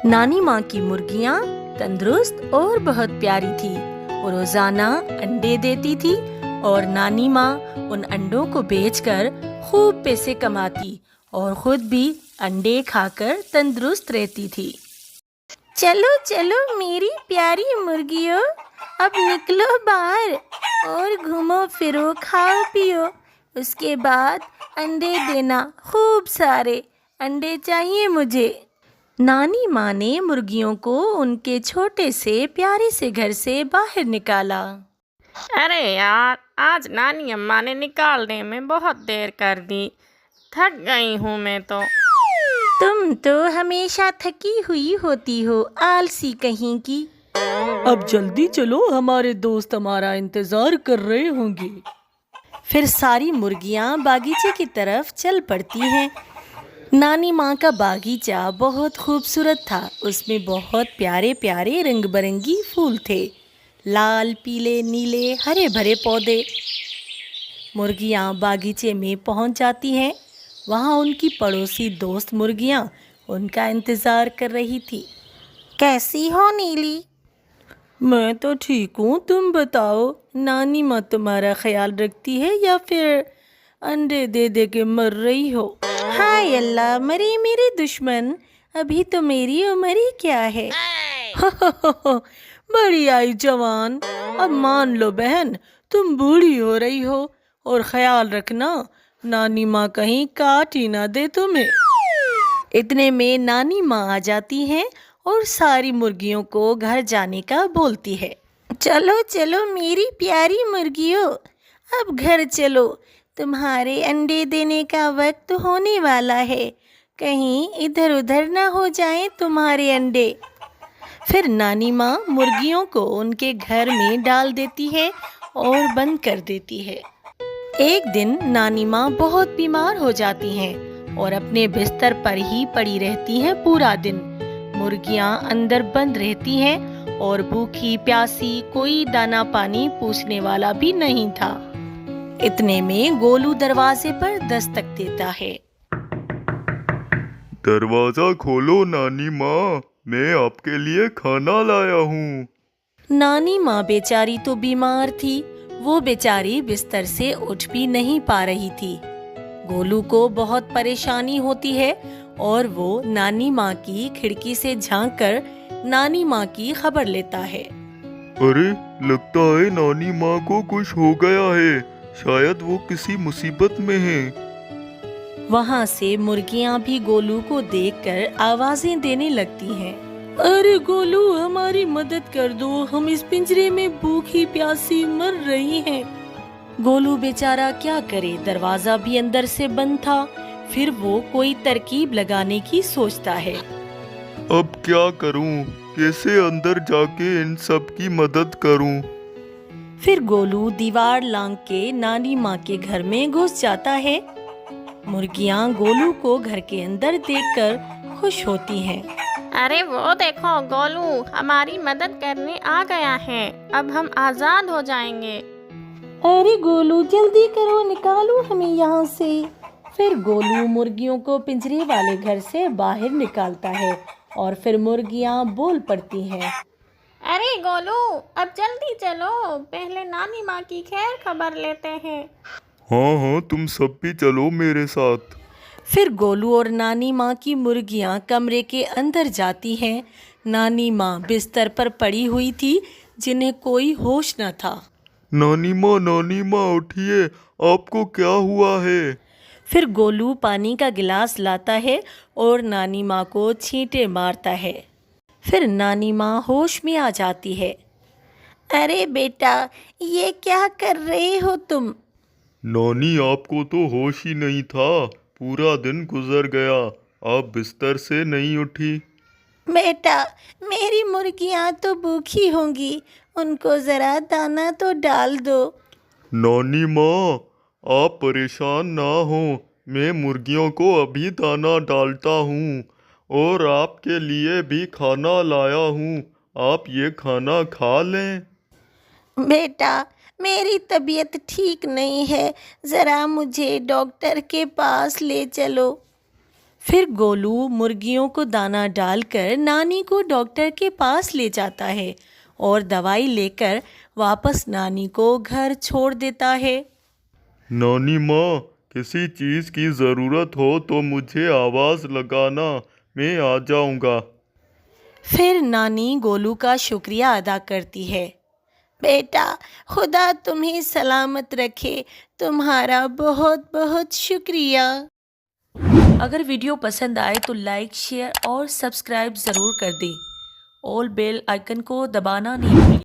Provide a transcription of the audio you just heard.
नानी माँ की मुर्गियाँ तंदुरुस्त और बहुत प्यारी थी। वो रोजाना अंडे देती थी और नानी माँ उन अंडों को बेचकर खूब पैसे कमाती और खुद भी अंडे खाकर तंदुरुस्त रहती थी। चलो चलो मेरी प्यारी मुर्गियों, अब निकलो बाहर और घूमो फिरो, खाओ पियो। उसके बाद अंडे देना, खूब सारे अंडे चाहिए मुझे। नानी माँ ने मुर्गियों को उनके छोटे से प्यारे से घर से बाहर निकाला। अरे यार, आज नानी अम्मा ने निकालने में बहुत देर कर दी। थक गई हूँ मैं तो। तुम तो हमेशा थकी हुई होती हो, आलसी कहीं की। अब जल्दी चलो, हमारे दोस्त हमारा इंतजार कर रहे होंगे। फिर सारी मुर्गियाँ बागीचे की तरफ चल पड़ती हैं। नानी माँ का बागीचा बहुत खूबसूरत था। उसमें बहुत प्यारे प्यारे रंग बिरंगी फूल थे, लाल, पीले, नीले, हरे भरे पौधे। मुर्गियाँ बागीचे में पहुँच जाती हैं। वहाँ उनकी पड़ोसी दोस्त मुर्गियाँ उनका इंतज़ार कर रही थी। कैसी हो नीली? मैं तो ठीक हूँ, तुम बताओ, नानी माँ तुम्हारा ख्याल रखती है या फिर अंडे दे दे के मर रही हो? हाय अल्लाह, मरे मेरे दुश्मन, अभी तो मेरी उम्र ही क्या है। बड़ी आई जवान, अब मान लो बहन, तुम बूढ़ी हो रही हो, और ख्याल रखना नानी माँ कहीं काट ही ना दे तुम्हें। इतने में नानी माँ आ जाती हैं और सारी मुर्गियों को घर जाने का बोलती है। चलो चलो मेरी प्यारी मुर्गियों, अब घर चलो, तुम्हारे अंडे देने का वक्त होने वाला है। कहीं इधर उधर ना हो जाएं तुम्हारे अंडे। फिर नानी माँ मुर्गियों को उनके घर में डाल देती है और बंद कर देती है। एक दिन नानी माँ बहुत बीमार हो जाती हैं और अपने बिस्तर पर ही पड़ी रहती हैं पूरा दिन। मुर्गियाँ अंदर बंद रहती हैं और भूखी प्यासी, कोई दाना पानी पूछने वाला भी नहीं था। इतने में गोलू दरवाजे पर दस्तक देता है। दरवाजा खोलो नानी माँ, मैं आपके लिए खाना लाया हूँ। नानी माँ बेचारी तो बीमार थी, वो बेचारी बिस्तर से उठ भी नहीं पा रही थी। गोलू को बहुत परेशानी होती है और वो नानी माँ की खिड़की से झांककर नानी माँ की खबर लेता है। अरे, लगता है नानी माँ को कुछ हो गया है, शायद वो किसी मुसीबत में है। वहाँ से मुर्गियाँ भी गोलू को देखकर आवाजें देने लगती हैं। अरे गोलू, हमारी मदद कर दो, हम इस पिंजरे में भूखी प्यासी मर रही हैं। गोलू बेचारा क्या करे, दरवाजा भी अंदर से बंद था। फिर वो कोई तरकीब लगाने की सोचता है। अब क्या करूँ, कैसे अंदर जाके इन सब की मदद करूँ? फिर गोलू दीवार लांघ के नानी माँ के घर में घुस जाता है। मुर्गियाँ गोलू को घर के अंदर देखकर खुश होती हैं। अरे वो देखो, गोलू हमारी मदद करने आ गया है। अब हम आज़ाद हो जाएंगे। अरे गोलू जल्दी करो, निकालो हमें यहाँ से। फिर गोलू मुर्गियों को पिंजरे वाले घर से बाहर निकालता है और फिर मुर्गियाँ बोल पड़ती हैं। अरे गोलू, अब जल्दी चलो, पहले नानी माँ की खैर खबर लेते हैं। हाँ हाँ, तुम सब भी चलो मेरे साथ। फिर गोलू और नानी माँ की मुर्गियाँ कमरे के अंदर जाती हैं। नानी माँ बिस्तर पर पड़ी हुई थी, जिन्हें कोई होश न था। नानी माँ उठिए, आपको क्या हुआ है? फिर गोलू पानी का गिलास लाता है और नानी माँ को छींटे मारता है। फिर नानी माँ होश में आ जाती है। अरे बेटा, ये क्या कर रहे हो तुम? नानी, आपको तो होश ही नहीं था, पूरा दिन गुजर गया, आप बिस्तर से नहीं उठी। बेटा, मेरी मुर्गियाँ तो भूखी होंगी, उनको ज़रा दाना तो डाल दो। नानी माँ, आप परेशान ना हो, मैं मुर्गियों को अभी दाना डालता हूँ और आपके लिए भी खाना लाया हूँ, आप ये खाना खा लें। बेटा, मेरी तबीयत ठीक नहीं है, ज़रा मुझे डॉक्टर के पास ले चलो। پھر گولو مرغیوں کو دانہ ڈال کر نانی کو ڈاکٹر کے پاس لے جاتا ہے اور دوائی لے کر واپس نانی کو گھر چھوڑ دیتا ہے۔ نانی ماں، کسی چیز کی ضرورت ہو تو مجھے آواز لگانا، میں آ جاؤں گا۔ پھر نانی گولو کا شکریہ ادا کرتی ہے۔ بیٹا، خدا تمہیں سلامت رکھے، تمہارا بہت بہت شکریہ۔ اگر ویڈیو پسند آئے تو لائک، شیئر اور سبسکرائب ضرور کر دیں۔ آل بیل آئیکن کو دبانا نہیں بھولیں۔